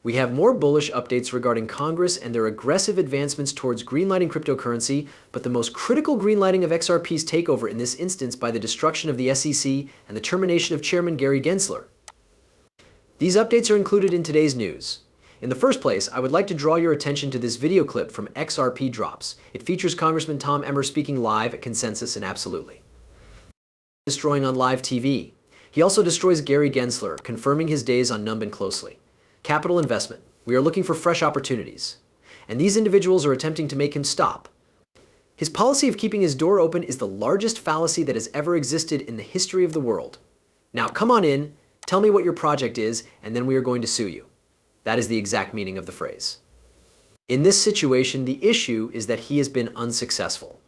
We have more bullish updates regarding Congress and their aggressive advancements towards greenlighting cryptocurrency, but the most critical greenlighting of XRP's takeover in this instance by the destruction of the SEC and the termination of Chairman Gary Gensler. These updates are included in today's news. In the first place, I would like to draw your attention to this video clip from XRP Drops. It features Congressman Tom Emmer speaking live at Consensus and Absolutely. Destroying on live TV. He also destroys Gary Gensler, confirming his days on Numb and Closely. Capital investment. We are looking for fresh opportunities. And these individuals are attempting to make him stop. His policy of keeping his door open is the largest fallacy that has ever existed in the history of the world. Now come on in, tell me what your project is, and then we are going to sue you. That is the exact meaning of the phrase. In this situation, the issue is that he has been unsuccessful.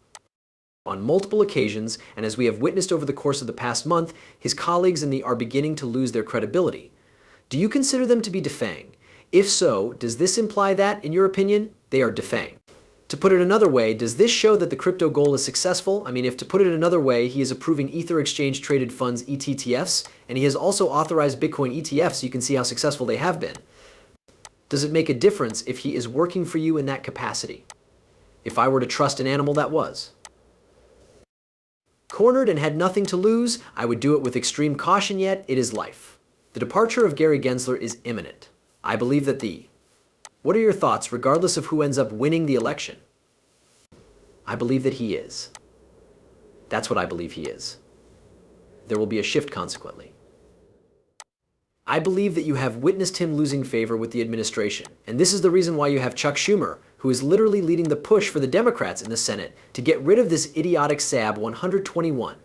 On multiple occasions, and as we have witnessed over the course of the past month, his colleagues are beginning to lose their credibility. Do you consider them to be defying? If so, does this imply that, in your opinion, they are defying? To put it another way, does this show that the crypto goal is successful? I mean, if to put it another way, he is approving Ether Exchange Traded Funds ETTFs, and he has also authorized Bitcoin ETFs, so you can see how successful they have been. Does it make a difference if he is working for you in that capacity? If I were to trust an animal that was. Cornered and had nothing to lose, I would do it with extreme caution, yet it is life. The departure of Gary Gensler is imminent. I believe that What are your thoughts, regardless of who ends up winning the election? I believe that he is. That's what I believe he is. There will be a shift consequently. I believe that you have witnessed him losing favor with the administration, and this is the reason why you have Chuck Schumer, who is literally leading the push for the Democrats in the Senate to get rid of this idiotic SAB 121.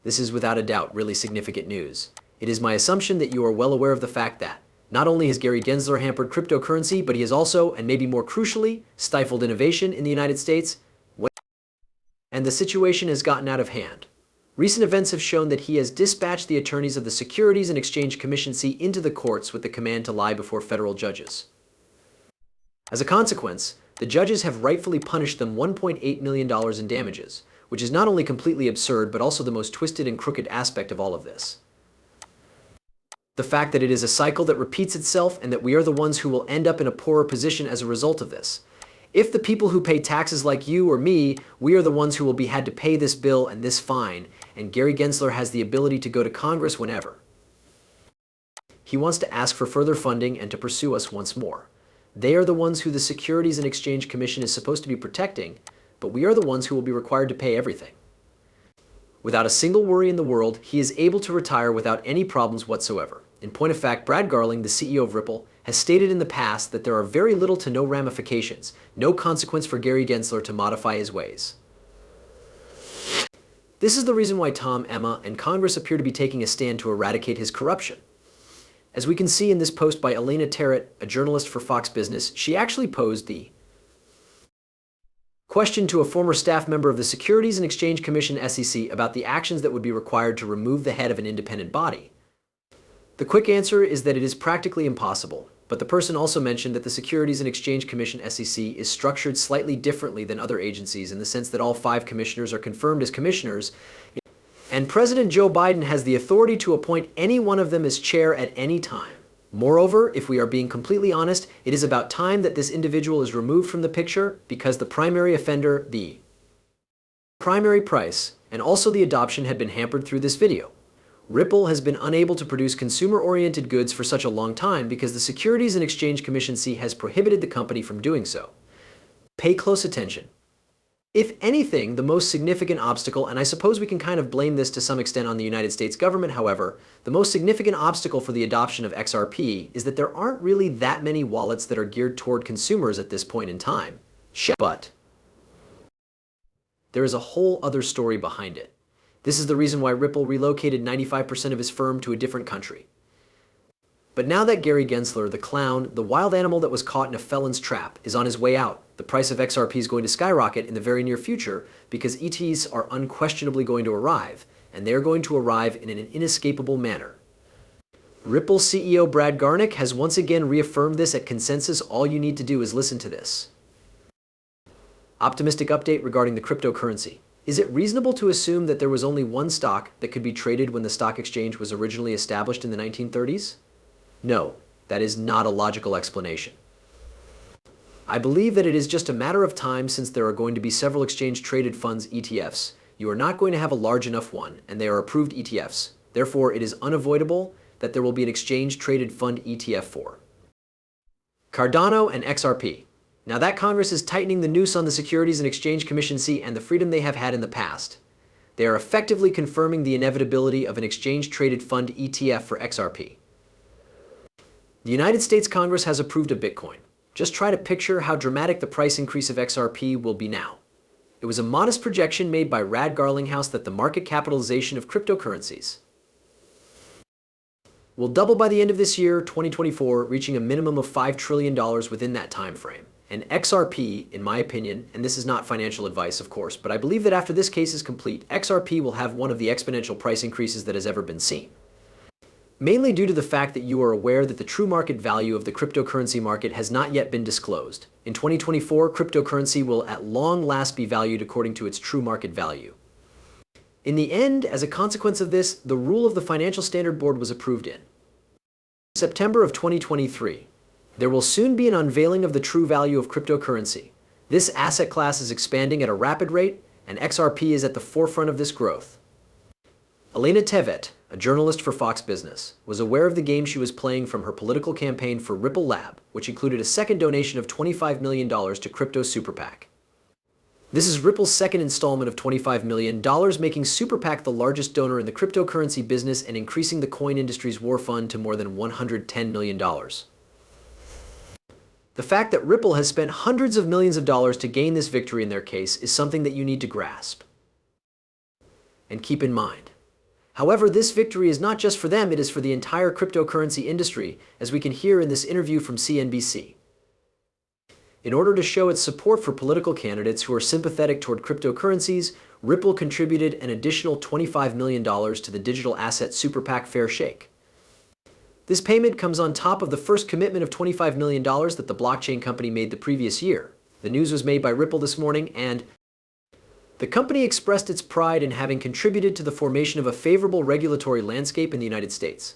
This is without a doubt really significant news. It is my assumption that you are well aware of the fact that not only has Gary Gensler hampered cryptocurrency, but he has also, and maybe more crucially, stifled innovation in the United States, and the situation has gotten out of hand. Recent events have shown that he has dispatched the attorneys of the Securities and Exchange Commission into the courts with the command to lie before federal judges. As a consequence, the judges have rightfully punished them $1.8 million in damages, which is not only completely absurd, but also the most twisted and crooked aspect of all of this. The fact that it is a cycle that repeats itself and that we are the ones who will end up in a poorer position as a result of this. If the people who pay taxes like you or me, we are the ones who will be had to pay this bill and this fine, and Gary Gensler has the ability to go to Congress whenever. He wants to ask for further funding and to pursue us once more. They are the ones who the Securities and Exchange Commission is supposed to be protecting, but we are the ones who will be required to pay everything. Without a single worry in the world, he is able to retire without any problems whatsoever. In point of fact, Brad Garling, the CEO of Ripple, has stated in the past that there are very little to no ramifications, no consequence for Gary Gensler to modify his ways. This is the reason why Tom, Emma, and Congress appear to be taking a stand to eradicate his corruption. As we can see in this post by Elena Terrett, a journalist for Fox Business, she actually posed the question to a former staff member of the Securities and Exchange Commission (SEC) about the actions that would be required to remove the head of an independent body. The quick answer is that it is practically impossible, but the person also mentioned that the Securities and Exchange Commission (SEC) is structured slightly differently than other agencies in the sense that all 5 commissioners are confirmed as commissioners, and President Joe Biden has the authority to appoint any one of them as chair at any time. Moreover, if we are being completely honest, it is about time that this individual is removed from the picture because the primary offender, the primary price, and also the adoption had been hampered through this video. Ripple has been unable to produce consumer-oriented goods for such a long time because the Securities and Exchange Commission has prohibited the company from doing so. Pay close attention. If anything, the most significant obstacle, and I suppose we can kind of blame this to some extent on the United States government, however, the most significant obstacle for the adoption of XRP is that there aren't really that many wallets that are geared toward consumers at this point in time. But there is a whole other story behind it. This is the reason why Ripple relocated 95% of his firm to a different country. But now that Gary Gensler, the clown, the wild animal that was caught in a felon's trap, is on his way out, the price of XRP is going to skyrocket in the very near future because ETs are unquestionably going to arrive, and they are going to arrive in an inescapable manner. Ripple CEO Brad Garnick has once again reaffirmed this at Consensus. All you need to do is listen to this. Optimistic update regarding the cryptocurrency. Is it reasonable to assume that there was only one stock that could be traded when the stock exchange was originally established in the 1930s? No, That is not a logical explanation. I believe that it is just a matter of time since there are going to be several exchange-traded funds ETFs. You are not going to have a large enough one, and they are approved ETFs. Therefore, it is unavoidable that there will be an exchange-traded fund ETF for Cardano and XRP. Now that Congress is tightening the noose on the Securities and Exchange Commission and the freedom they have had in the past. They are effectively confirming the inevitability of an exchange-traded fund ETF for XRP. The United States Congress has approved a Bitcoin. Just try to picture how dramatic the price increase of XRP will be now. It was a modest projection made by garlinghouse that the market capitalization of cryptocurrencies will double by the end of this year, 2024, reaching a minimum of $5 trillion within that time frame. And XRP, in my opinion, and this is not financial advice, of course, but I believe that after this case is complete, XRP will have one of the exponential price increases that has ever been seen. Mainly due to the fact that you are aware that the true market value of the cryptocurrency market has not yet been disclosed. In 2024, cryptocurrency will at long last be valued according to its true market value. In the end, as a consequence of this, the rule of the Financial Standard Board was approved in September of 2023. There will soon be an unveiling of the true value of cryptocurrency. This asset class is expanding at a rapid rate, and XRP is at the forefront of this growth. Elena Tevet, a journalist for Fox Business, was aware of the game she was playing from her political campaign for Ripple Lab, which included a second donation of $25 million to Crypto Super PAC. This is Ripple's second installment of $25 million, making Super PAC the largest donor in the cryptocurrency business and increasing the coin industry's war fund to more than $110 million. The fact that Ripple has spent hundreds of millions of dollars to gain this victory in their case is something that you need to grasp and keep in mind. However, this victory is not just for them, it is for the entire cryptocurrency industry, as we can hear in this interview from CNBC. In order to show its support for political candidates who are sympathetic toward cryptocurrencies, Ripple contributed an additional $25 million to the digital asset Super PAC Fair Shake. This payment comes on top of the first commitment of $25 million that the blockchain company made the previous year. The news was made by Ripple this morning, and the company expressed its pride in having contributed to the formation of a favorable regulatory landscape in the United States.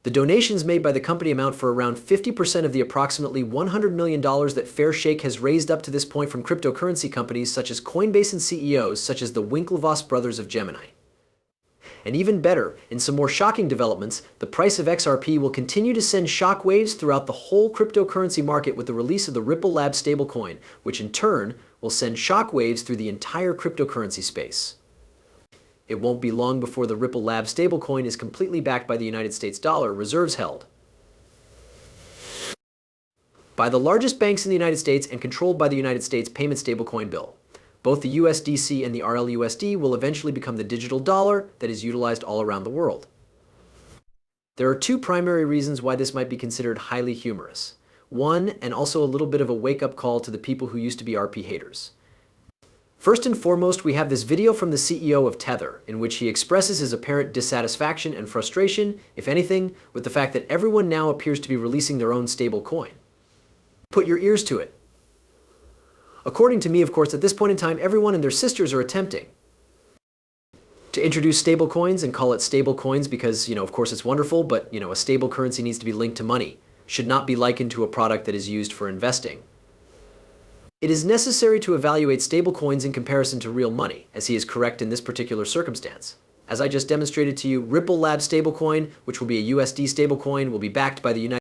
The donations made by the company amount for around 50% of the approximately $100 million that Fair Shake has raised up to this point from cryptocurrency companies such as Coinbase and CEOs such as the Winklevoss brothers of Gemini. And even better, in some more shocking developments, the price of XRP will continue to send shockwaves throughout the whole cryptocurrency market with the release of the Ripple Lab stablecoin, which in turn will send shockwaves through the entire cryptocurrency space. It won't be long before the Ripple Lab stablecoin is completely backed by the United States dollar, reserves held by the largest banks in the United States and controlled by the United States payment stablecoin bill. Both the USDC and the RLUSD will eventually become the digital dollar that is utilized all around the world. There are two primary reasons why this might be considered highly humorous. One, and also a little bit of a wake-up call to the people who used to be RP haters. First and foremost, we have this video from the CEO of Tether, in which he expresses his apparent dissatisfaction and frustration, if anything, with the fact that everyone now appears to be releasing their own stable coin. Put your ears to it. According to me, of course, at this point in time, everyone and their sisters are attempting to introduce stable coins and call it stable coins because, of course it's wonderful, but, a stable currency needs to be linked to money. Should not be likened to a product that is used for investing. It is necessary to evaluate stable coins in comparison to real money, as he is correct in this particular circumstance. As I just demonstrated to you, Ripple Lab stablecoin, which will be a USD stablecoin, will be backed by the United